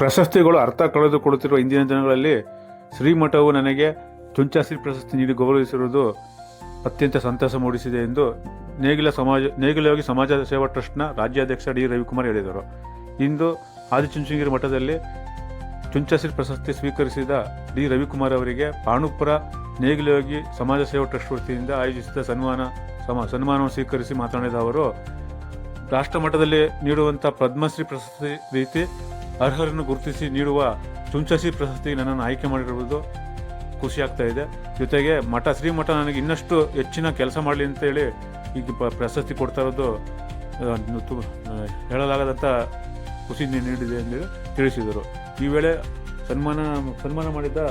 ಪ್ರಶಸ್ತಿಗಳು ಅರ್ಥ ಕಳೆದುಕೊಳ್ಳುತ್ತಿರುವ ಇಂದಿನ ದಿನಗಳಲ್ಲಿ ಶ್ರೀಮಠವು ನನಗೆ ಚುಂಚಾಶ್ರೀ ಪ್ರಶಸ್ತಿ ನೀಡಿ ಗೌರವಿಸಿರುವುದು ಅತ್ಯಂತ ಸಂತಸ ಮೂಡಿಸಿದೆ ಎಂದು ನೇಗಿಲಯೋಗಿ ಸಮಾಜ ಸೇವಾ ಟ್ರಸ್ಟ್ನ ರಾಜ್ಯಾಧ್ಯಕ್ಷ ಡಿ ರವಿಕುಮಾರ್ ಹೇಳಿದರು. ಇಂದು ಆದಿಚುಂಚನಗಿರಿ ಮಠದಲ್ಲಿ ಚುಂಚಾಶ್ರೀ ಪ್ರಶಸ್ತಿ ಸ್ವೀಕರಿಸಿದ ಡಿ ರವಿಕುಮಾರ್ ಅವರಿಗೆ ಪಾಂಡುಪುರ ನೇಗಿಲಯೋಗಿ ಸಮಾಜ ಸೇವಾ ಟ್ರಸ್ಟ್ ವತಿಯಿಂದ ಆಯೋಜಿಸಿದ ಸನ್ಮಾನವನ್ನು ಸ್ವೀಕರಿಸಿ ಮಾತನಾಡಿದ ಅವರು, ರಾಷ್ಟ್ರ ಮಟ್ಟದಲ್ಲಿ ನೀಡುವಂಥ ಪದ್ಮಶ್ರೀ ಪ್ರಶಸ್ತಿ ರೀತಿ ಅರ್ಹರನ್ನು ಗುರುತಿಸಿ ನೀಡುವ ಚುಂಚಾಶ್ರೀ ಪ್ರಶಸ್ತಿಗೆ ನನ್ನನ್ನು ಆಯ್ಕೆ ಮಾಡಿರುವುದು ಖುಷಿಯಾಗ್ತಾ ಇದೆ. ಜೊತೆಗೆ ಶ್ರೀಮಠ ನನಗೆ ಇನ್ನಷ್ಟು ಹೆಚ್ಚಿನ ಕೆಲಸ ಮಾಡಲಿ ಅಂತೇಳಿ ಈಗ ಪ್ರಶಸ್ತಿ ಕೊಡ್ತಾ ಇರೋದು ಹೇಳಲಾಗದಂಥ ಖುಷಿ ನೀಡಿದೆ ಎಂದು ತಿಳಿಸಿದರು. ಈ ವೇಳೆ ಸನ್ಮಾನ ಮಾಡಿದ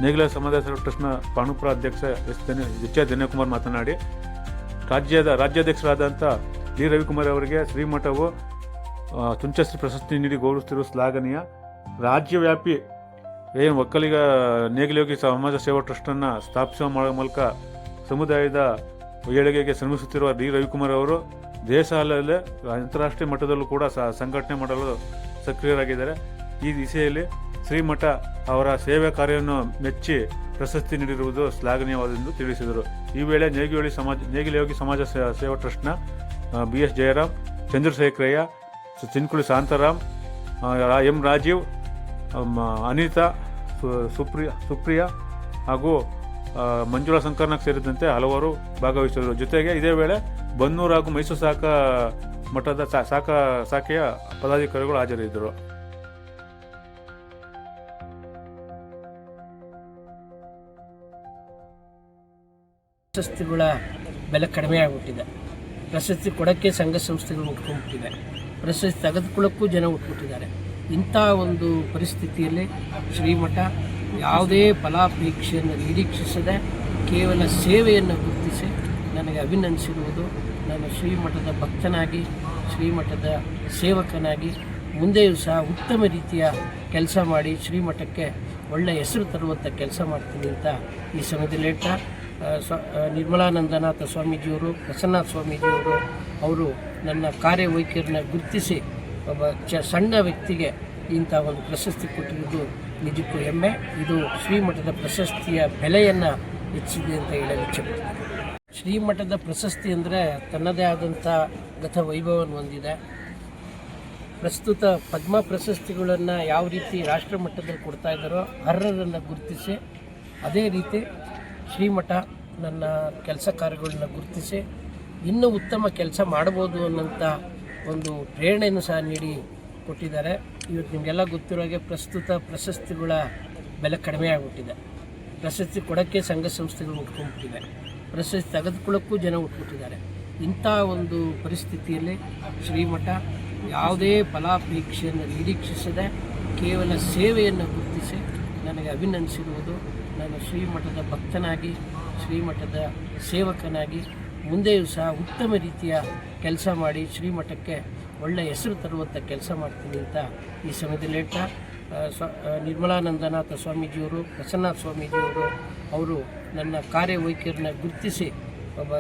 ನೇಗಿಲ ಸಮಾಜ ಸೇವಾ ಟ್ರಸ್ಟ್ನ ಪಾಂಡುಪುರ ಅಧ್ಯಕ್ಷ ಎಚ್ ಧನ್ಯಕುಮಾರ್ ಮಾತನಾಡಿ, ರಾಜ್ಯಾಧ್ಯಕ್ಷರಾದಂಥ ಡಿ ರವಿಕುಮಾರ್ ಅವರಿಗೆ ಶ್ರೀಮಠವು ಚುಂಚಾಶ್ರೀ ಪ್ರಶಸ್ತಿ ನೀಡಿ ಗೌರವಿಸುತ್ತಿರುವ ಶ್ಲಾಘನೀಯ. ರಾಜ್ಯವ್ಯಾಪಿ ಒಕ್ಕಲಿಗ ನೇಗಿಲಯೋಗಿ ಸಮಾಜ ಸೇವಾ ಟ್ರಸ್ಟನ್ನು ಸ್ಥಾಪಿಸುವ ಮೂಲಕ ಸಮುದಾಯದ ಏಳಿಗೆಗೆ ಶ್ರಮಿಸುತ್ತಿರುವ ಡಿ ರವಿಕುಮಾರ್ ಅವರು ದೇಶ ಅಲ್ಲದೆ ಅಂತಾರಾಷ್ಟ್ರೀಯ ಮಟ್ಟದಲ್ಲೂ ಕೂಡ ಸಂಘಟನೆ ಮಾಡಲು ಸಕ್ರಿಯರಾಗಿದ್ದಾರೆ. ಈ ದಿಸೆಯಲ್ಲಿ ಶ್ರೀಮಠ ಅವರ ಸೇವೆ ಕಾರ್ಯವನ್ನು ಮೆಚ್ಚಿ ಪ್ರಶಸ್ತಿ ನೀಡಿರುವುದು ಶ್ಲಾಘನೀಯವಾದೆಂದು ತಿಳಿಸಿದರು. ಈ ವೇಳೆ ನೇಗಿಲಯೋಗಿ ಸಮಾಜ ಸೇವಾ ಟ್ರಸ್ಟ್ನ BS ಜಯರಾಮ್, ಚಂದ್ರಶೇಖರಯ್ಯ, ಚಿನ್ಕುಳಿ ಶಾಂತಾರಾಮ್, ಎಂ ರಾಜೀವ್, ಅನಿತಾ, ಸುಪ್ರಿಯಾ ಹಾಗೂ ಮಂಜುಳಾ ಶಂಕರ್ನಾಗ್ ಸೇರಿದಂತೆ ಹಲವರು ಭಾಗವಹಿಸಿದರು. ಜೊತೆಗೆ ಇದೇ ವೇಳೆ ಬನ್ನೂರು ಹಾಗೂ ಮೈಸೂರು ಮಠದ ಶಾಖೆಯ ಪದಾಧಿಕಾರಿಗಳು ಹಾಜರಿದ್ದರು. ಪ್ರಶಸ್ತಿಗಳ ಬೆಲೆ ಕಡಿಮೆ ಆಗಿಬಿಟ್ಟಿದೆ. ಪ್ರಶಸ್ತಿ ಕೊಡೋಕ್ಕೆ ಸಂಘ ಸಂಸ್ಥೆಗಳು ಉಟ್ಕೊಂಡ್ಬಿಟ್ಟಿದೆ. ಪ್ರಶಸ್ತಿ ತೆಗೆದುಕೊಳ್ಳೋಕ್ಕೂ ಜನ ಉಟ್ಬಿಟ್ಟಿದ್ದಾರೆ. ಇಂಥ ಒಂದು ಪರಿಸ್ಥಿತಿಯಲ್ಲಿ ಶ್ರೀಮಠ ಯಾವುದೇ ಫಲಾಪೇಕ್ಷೆಯನ್ನು ನಿರೀಕ್ಷಿಸದೆ ಕೇವಲ ಸೇವೆಯನ್ನು ಗುರುತಿಸಿ ನನಗೆ ಅಭಿನಂದಿಸಿರುವುದು, ನಾನು ಶ್ರೀಮಠದ ಭಕ್ತನಾಗಿ, ಶ್ರೀಮಠದ ಸೇವಕನಾಗಿ ಮುಂದೆಯೂ ಸಹ ಉತ್ತಮ ರೀತಿಯ ಕೆಲಸ ಮಾಡಿ ಶ್ರೀಮಠಕ್ಕೆ ಒಳ್ಳೆಯ ಹೆಸರು ತರುವಂಥ ಕೆಲಸ ಮಾಡ್ತೀನಿ ಅಂತ ಈ ಸಮಯದಲ್ಲಿ ಹೇಳ್ತಾ, ನಿರ್ಮಲಾನಂದನಾಥ ಸ್ವಾಮೀಜಿಯವರು, ಪ್ರಸನ್ನಾಥ ಸ್ವಾಮೀಜಿಯವರು ಅವರು ನನ್ನ ಕಾರ್ಯವೈಖರಿನ ಗುರುತಿಸಿ ಒಬ್ಬ ಸಣ್ಣ ವ್ಯಕ್ತಿಗೆ ಇಂಥ ಒಂದು ಪ್ರಶಸ್ತಿ ಕೊಟ್ಟಿರುವುದು ನಿಜಕ್ಕೂ ಹೆಮ್ಮೆ. ಇದು ಶ್ರೀಮಠದ ಪ್ರಶಸ್ತಿಯ ಬೆಲೆಯನ್ನು ಹೆಚ್ಚಿದೆ ಅಂತ ಹೇಳಲು ಇಚ್ಛೆಪಡ್ತೀನಿ. ಶ್ರೀಮಠದ ಪ್ರಶಸ್ತಿ ಅಂದರೆ ತನ್ನದೇ ಆದಂಥ ಗತ ವೈಭವವನ್ನು ಹೊಂದಿದೆ. ಪ್ರಸ್ತುತ ಪದ್ಮ ಪ್ರಶಸ್ತಿಗಳನ್ನು ಯಾವ ರೀತಿ ರಾಷ್ಟ್ರ ಮಟ್ಟದಲ್ಲಿ ಕೊಡ್ತಾ ಇದ್ದಾರೋ ಅರ್ಹರನ್ನು ಗುರುತಿಸಿ, ಅದೇ ರೀತಿ ಶ್ರೀಮಠ ನನ್ನ ಕೆಲಸ ಕಾರ್ಯಗಳನ್ನ ಗುರುತಿಸಿ ಇನ್ನೂ ಉತ್ತಮ ಕೆಲಸ ಮಾಡ್ಬೋದು ಅನ್ನೋಂಥ ಒಂದು ಪ್ರೇರಣೆಯನ್ನು ಸಹ ನೀಡಿ ಕೊಟ್ಟಿದ್ದಾರೆ. ಇವತ್ತು ನಿಮಗೆಲ್ಲ ಗೊತ್ತಿರೋ ಹಾಗೆ ಪ್ರಸ್ತುತ ಪ್ರಶಸ್ತಿಗಳ ಬೆಲೆ ಕಡಿಮೆ ಆಗಿಬಿಟ್ಟಿದೆ. ಪ್ರಶಸ್ತಿ ಕೊಡೋಕ್ಕೆ ಸಂಘ ಸಂಸ್ಥೆಗಳು ಉಟ್ಕೊಂಡ್ಬಿಟ್ಟಿದೆ. ಪ್ರಶಸ್ತಿ ತೆಗೆದುಕೊಳ್ಳೋಕ್ಕೂ ಜನ ಉಟ್ಬಿಟ್ಟಿದ್ದಾರೆ. ಇಂಥ ಒಂದು ಪರಿಸ್ಥಿತಿಯಲ್ಲಿ ಶ್ರೀಮಠ ಯಾವುದೇ ಫಲಾಪೇಕ್ಷೆಯನ್ನು ನಿರೀಕ್ಷಿಸದೆ ಕೇವಲ ಸೇವೆಯನ್ನು ಗುರುತಿಸಿ ನನಗೆ ಅಭಿನಂದಿಸಿರುವುದು, ನಾನು ಶ್ರೀಮಠದ ಭಕ್ತನಾಗಿ, ಶ್ರೀಮಠದ ಸೇವಕನಾಗಿ ಮುಂದೆಯೂ ಸಹ ಉತ್ತಮ ರೀತಿಯ ಕೆಲಸ ಮಾಡಿ ಶ್ರೀಮಠಕ್ಕೆ ಒಳ್ಳೆಯ ಹೆಸರು ತರುವಂಥ ಕೆಲಸ ಮಾಡ್ತೀನಿ ಅಂತ ಈ ಸಮಯದಲ್ಲಿ ಹೇಳ್ತಾ, ನಿರ್ಮಲಾನಂದನಾಥ ಸ್ವಾಮೀಜಿಯವರು, ಪ್ರಸನ್ನಾಥ ಸ್ವಾಮೀಜಿಯವರು ಅವರು ನನ್ನ ಕಾರ್ಯವೈಖರಿನ ಗುರುತಿಸಿ ಒಬ್ಬ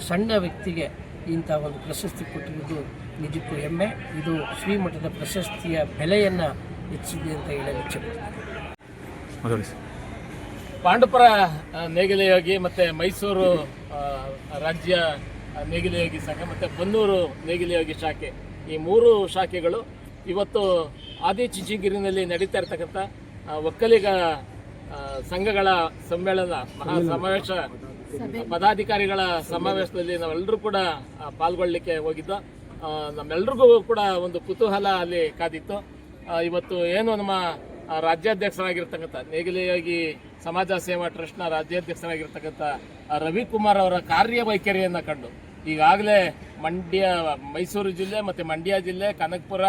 ಸಣ್ಣ ವ್ಯಕ್ತಿಗೆ ಇಂಥ ಒಂದು ಪ್ರಶಸ್ತಿ ಕೊಟ್ಟಿರುವುದು ನಿಜಕ್ಕೂ ಹೆಮ್ಮೆ. ಇದು ಶ್ರೀಮಠದ ಪ್ರಶಸ್ತಿಯ ಬೆಲೆಯನ್ನು ಹೆಚ್ಚಿದೆ ಅಂತ ಹೇಳಲು ಇಚ್ಛೆಪಡ್ತೀನಿ. ಪಾಂಡುಪುರ ನೇಗಿಲಯೋಗಿ ಮತ್ತು ಮೈಸೂರು ರಾಜ್ಯ ನೇಗಿಲಯೋಗಿ ಸಂಘ ಮತ್ತು ಬನ್ನೂರು ನೇಗಿಲಯೋಗಿ ಶಾಖೆ, ಈ ಮೂರು ಶಾಖೆಗಳು ಇವತ್ತು ಆದಿಚುಂಚನಗಿರಿನಲ್ಲಿ ನಡೀತಾ ಇರ್ತಕ್ಕಂಥ ಒಕ್ಕಲಿಗ ಸಂಘಗಳ ಸಮ್ಮೇಳನ ಸಮಾವೇಶ ಪದಾಧಿಕಾರಿಗಳ ಸಮಾವೇಶದಲ್ಲಿ ನಾವೆಲ್ಲರೂ ಕೂಡ ಪಾಲ್ಗೊಳ್ಳಲಿಕ್ಕೆ ಹೋಗಿದ್ದು. ನಮ್ಮೆಲ್ರಿಗೂ ಕೂಡ ಒಂದು ಕುತೂಹಲ ಅಲ್ಲಿ ಕಾದಿತ್ತು. ಇವತ್ತು ಏನು ನಮ್ಮ ರಾಜ್ಯಾಧ್ಯಕ್ಷರಾಗಿರ್ತಕ್ಕಂಥ ನೇಗಿಲಯೋಗಿ ಸಮಾಜ ಸೇವಾ ಟ್ರಸ್ಟ್ನ ರಾಜ್ಯಾಧ್ಯಕ್ಷರಾಗಿರ್ತಕ್ಕಂಥ ರವಿಕುಮಾರ್ ಅವರ ಕಾರ್ಯವೈಖರಿಯನ್ನು ಕಂಡು ಈಗಾಗಲೇ ಮೈಸೂರು ಜಿಲ್ಲೆ ಮತ್ತು ಮಂಡ್ಯ ಜಿಲ್ಲೆ, ಕನಕಪುರ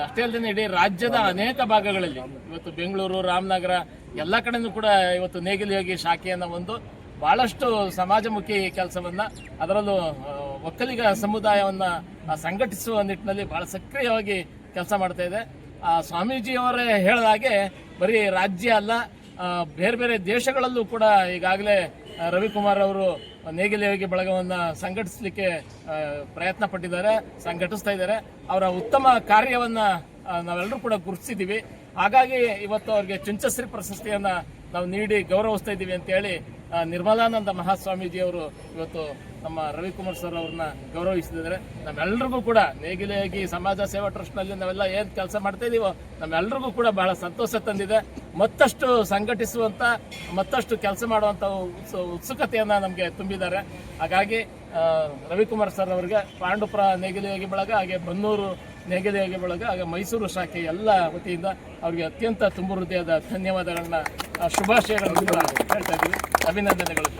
ಅಷ್ಟೇ ಅಲ್ಲದೆ ಇಡೀ ರಾಜ್ಯದ ಅನೇಕ ಭಾಗಗಳಲ್ಲಿ ಇವತ್ತು ಬೆಂಗಳೂರು, ರಾಮನಗರ ಎಲ್ಲ ಕಡೆಯೂ ಕೂಡ ಇವತ್ತು ನೇಗಿಲಯೋಗಿ ಶಾಖೆಯನ್ನು ಒಂದು ಭಾಳಷ್ಟು ಸಮಾಜಮುಖಿ ಕೆಲಸವನ್ನು, ಅದರಲ್ಲೂ ಒಕ್ಕಲಿಗ ಸಮುದಾಯವನ್ನು ಸಂಘಟಿಸುವ ನಿಟ್ಟಿನಲ್ಲಿ ಭಾಳ ಸಕ್ರಿಯವಾಗಿ ಕೆಲಸ ಮಾಡ್ತಾ ಇದೆ. ಸ್ವಾಮೀಜಿಯವರೇ ಹೇಳಿದ ಹಾಗೆ ಬರೀ ರಾಜ್ಯ ಅಲ್ಲ, ಬೇರೆ ಬೇರೆ ದೇಶಗಳಲ್ಲೂ ಕೂಡ ಈಗಾಗಲೇ ರವಿಕುಮಾರ್ ಅವರು ನೇಗಿಲಯೋಗಿ ಬಳಗವನ್ನು ಸಂಘಟಿಸಲಿಕ್ಕೆ ಪ್ರಯತ್ನ ಪಟ್ಟಿದ್ದಾರೆ, ಸಂಘಟಿಸ್ತಾ ಇದ್ದಾರೆ. ಅವರ ಉತ್ತಮ ಕಾರ್ಯವನ್ನು ನಾವೆಲ್ಲರೂ ಕೂಡ ಗುರುತಿಸಿದ್ದೀವಿ. ಹಾಗಾಗಿ ಇವತ್ತು ಅವ್ರಿಗೆ ಚುಂಚಶ್ರೀ ಪ್ರಶಸ್ತಿಯನ್ನು ನಾವು ನೀಡಿ ಗೌರವಿಸ್ತಾ ಇದ್ದೀವಿ ಅಂತೇಳಿ ನಿರ್ಮಲಾನಂದ ಮಹಾಸ್ವಾಮೀಜಿಯವರು ಇವತ್ತು ನಮ್ಮ ರವಿಕುಮಾರ್ ಸರ್ ಅವ್ರನ್ನ ಗೌರವಿಸಿದ್ದಾರೆ. ನಮ್ಮೆಲ್ಲರಿಗೂ ಕೂಡ ನೇಗಿಲೇಗಿ ಸಮಾಜ ಸೇವಾ ಟ್ರಸ್ಟ್ನಲ್ಲಿ ನಾವೆಲ್ಲ ಏನು ಕೆಲಸ ಮಾಡ್ತಾ ಇದೀವೋ ನಮ್ಮೆಲ್ಲರಿಗೂ ಕೂಡ ಬಹಳ ಸಂತೋಷ ತಂದಿದೆ. ಮತ್ತಷ್ಟು ಸಂಘಟಿಸುವಂಥ ಮತ್ತಷ್ಟು ಕೆಲಸ ಮಾಡುವಂಥ ಉತ್ಸುಕತೆಯನ್ನು ನಮಗೆ ತುಂಬಿದ್ದಾರೆ. ಹಾಗಾಗಿ ರವಿಕುಮಾರ್ ಸರ್ ಅವರಿಗೆ ಪಾಂಡುಪುರ ನೇಗಿಲೇಗಿ ಬಳಗ, ಹಾಗೆ ಬನ್ನೂರು ನೇಗಿಲೇಗಿ ಬಳಗ, ಹಾಗೆ ಮೈಸೂರು ಶಾಖೆ ಎಲ್ಲ ವತಿಯಿಂದ ಅವರಿಗೆ ಅತ್ಯಂತ ತುಂಬು ಹೃದಯದ ಧನ್ಯವಾದಗಳನ್ನ, ಶುಭಾಶಯಗಳನ್ನು ಕೂಡ ಹೇಳ್ತಾ ಇದ್ದೀವಿ. ಅಭಿನಂದನೆಗಳು.